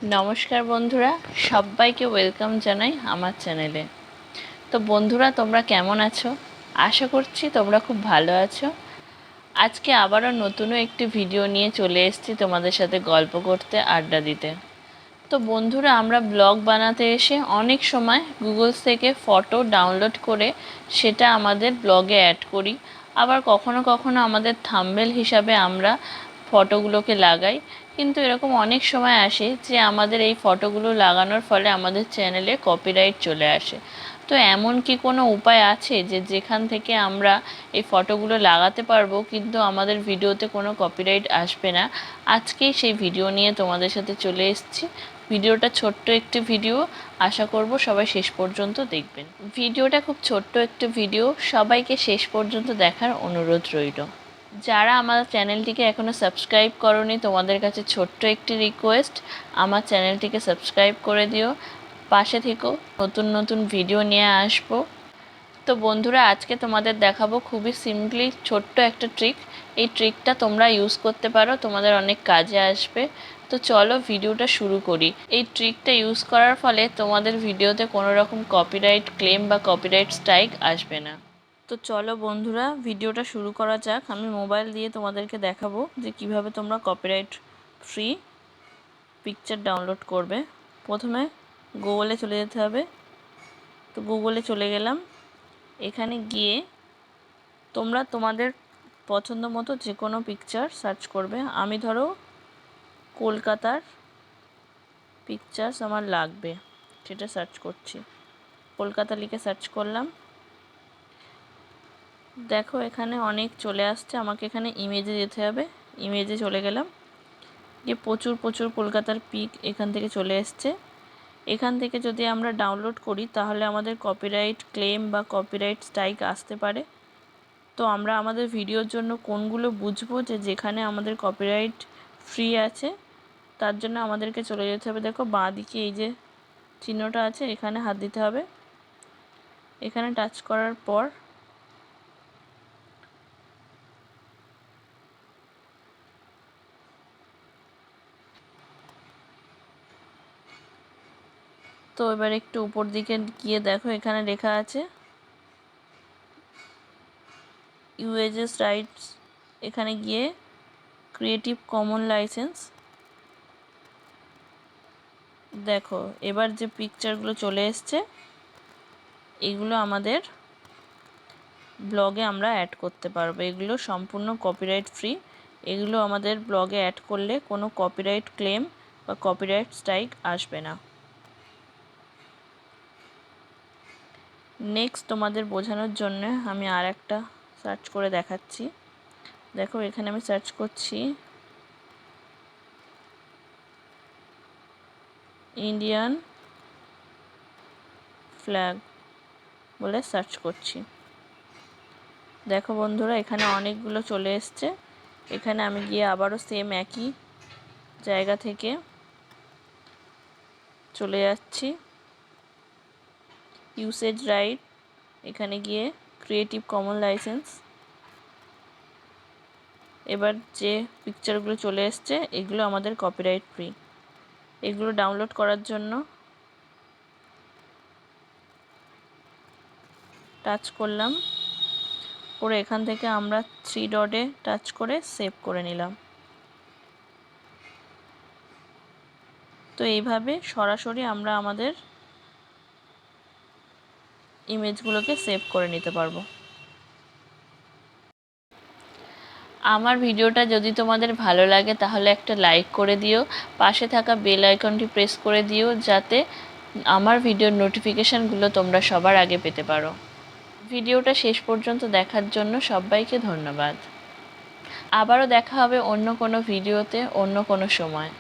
নমস্কার বন্ধুরা, সবাইকে ওয়েলকাম জানাই আমার চ্যানেলে। তো বন্ধুরা, তোমরা কেমন আছো? আশা করছি তোমরা খুব ভালো আছো। আজকে আবারও নতুন একটি ভিডিও নিয়ে চলে এসেছি তোমাদের সাথে গল্প করতে, আড্ডা দিতে। তো বন্ধুরা, আমরা ব্লগ বানাতে এসে অনেক সময় গুগল থেকে ফটো ডাউনলোড করে সেটা আমাদের ব্লগে অ্যাড করি। আবার কখনো কখনো আমাদের থাম্বনেল হিসাবে আমরা ফটোগুলোকে লাগাই। কিন্তু এরকম অনেক সময় আসে যে আমাদের এই ফটোগুলো লাগানোর ফলে আমাদের চ্যানেলে কপিরাইট চলে আসে। তো এমন কি কোনো উপায় আছে যে যেখান থেকে আমরা এই ফটোগুলো লাগাতে পারবো কিন্তু আমাদের ভিডিওতে কোনো কপিরাইট আসবে না? আজকেই সেই ভিডিও নিয়ে তোমাদের সাথে চলে এসেছি। ভিডিওটা ছোট্ট একটি ভিডিও, আশা করব সবাই শেষ পর্যন্ত দেখবেন। ভিডিওটা খুব ছোট্ট একটি ভিডিও, সবাইকে শেষ পর্যন্ত দেখার অনুরোধ রইল। যারা আমার চ্যানেলটিকে এখনও সাবস্ক্রাইব করোনি, তোমাদের কাছে ছোট্ট একটি রিকোয়েস্ট, আমার চ্যানেলটিকে সাবস্ক্রাইব করে দিও, পাশে থেকো, নতুন নতুন ভিডিও নিয়ে আসবো। তো বন্ধুরা, আজকে তোমাদের দেখাবো খুবই সিম্পলি ছোট্ট একটা ট্রিক। এই ট্রিকটা তোমরা ইউজ করতে পারো, তোমাদের অনেক কাজে আসবে। তো চলো ভিডিওটা শুরু করি। এই ট্রিকটা ইউজ করার ফলে তোমাদের ভিডিওতে কোনো রকম কপিরাইট ক্লেম বা কপিরাইট স্ট্রাইক আসবে না। তো চলো বন্ধুরা, ভিডিওটা শুরু করা যাক। আমি মোবাইল দিয়ে তোমাদেরকে দেখাবো যে কিভাবে তোমরা কপিরাইট ফ্রি পিকচার ডাউনলোড করবে। প্রথমে গুগলে চলে যেতে হবে। তো গুগলে চলে গেলাম। এখানে গিয়ে তোমরা তোমাদের পছন্দ মতো যে কোনো পিকচার সার্চ করবে। আমি ধরো কলকাতার পিকচার্স আমার লাগবে, সেটা সার্চ করছি। কলকাতা লিখে সার্চ করলাম। দেখো এখানে অনেক চলে আসছে, আমাকে এখানে ইমেজে যেতে হবে। ইমেজে চলে গেলাম, গিয়ে প্রচুর প্রচুর কলকাতার পিক এখান থেকে চলে এসছে। এখান থেকে যদি আমরা ডাউনলোড করি তাহলে আমাদের কপিরাইট ক্লেম বা কপিরাইট স্ট্রাইক আসতে পারে। তো আমরা আমাদের ভিডিওর জন্য কোনগুলো বুঝবো যে যেখানে আমাদের কপিরাইট ফ্রি আছে, তার জন্য আমাদেরকে চলে যেতে হবে। দেখো বাঁ দিকে এই যে চিহ্নটা আছে, এখানে হাত দিতে হবে। এখানে টাচ করার পর তো এবার একটু উপর দিকে গিয়ে দেখো এখানে লেখা আছে ইউএস রাইটস। এখানে গিয়ে ক্রিয়েটিভ কমন লাইসেন্স, দেখো এবার যে পিকচারগুলো চলে এসছে এগুলো আমাদের ব্লগে আমরা অ্যাড করতে পারবো। এগুলো সম্পূর্ণ কপিরাইট ফ্রি। এগুলো আমাদের ব্লগে অ্যাড করলে কোনো কপিরাইট ক্লেম বা কপিরাইট স্ট্রাইক আসবে না। নেক্সট তোমাদের বোঝানোর জন্য আমি আর একটা সার্চ করে দেখাচ্ছি। দেখো এখানে আমি সার্চ করছি ইন্ডিয়ান ফ্ল্যাগ বলে সার্চ করছি। দেখো বন্ধুরা, এখানে অনেকগুলো চলে এসছে। এখানে আমি গিয়ে আবারও সেম একই জায়গা থেকে চলে যাচ্ছি ইউসেজ রাইট, এখানে গিয়ে ক্রিয়েটিভ কমন লাইসেন্স। এবার যে পিকচারগুলো চলে এসছে এগুলো আমাদের কপিরাইট ফ্রি। এগুলো ডাউনলোড করার জন্য টাচ করলাম, করে এখান থেকে আমরা 3 ডটে টাচ করে সেভ করে নিলাম। তো এইভাবে সরাসরি আমরা আমাদের ইমেজগুলোকে সেভ করে নিতে পারবো। আমার ভিডিওটা যদি তোমাদের ভালো লাগে তাহলে একটা লাইক করে দিও, পাশে থাকা বেল আইকনটি প্রেস করে দিও যাতে আমার ভিডিওর নোটিফিকেশানগুলো তোমরা সবার আগে পেতে পারো। ভিডিওটা শেষ পর্যন্ত দেখার জন্য সবাইকে ধন্যবাদ। আবারও দেখা হবে অন্য কোনো ভিডিওতে, অন্য কোনো সময়।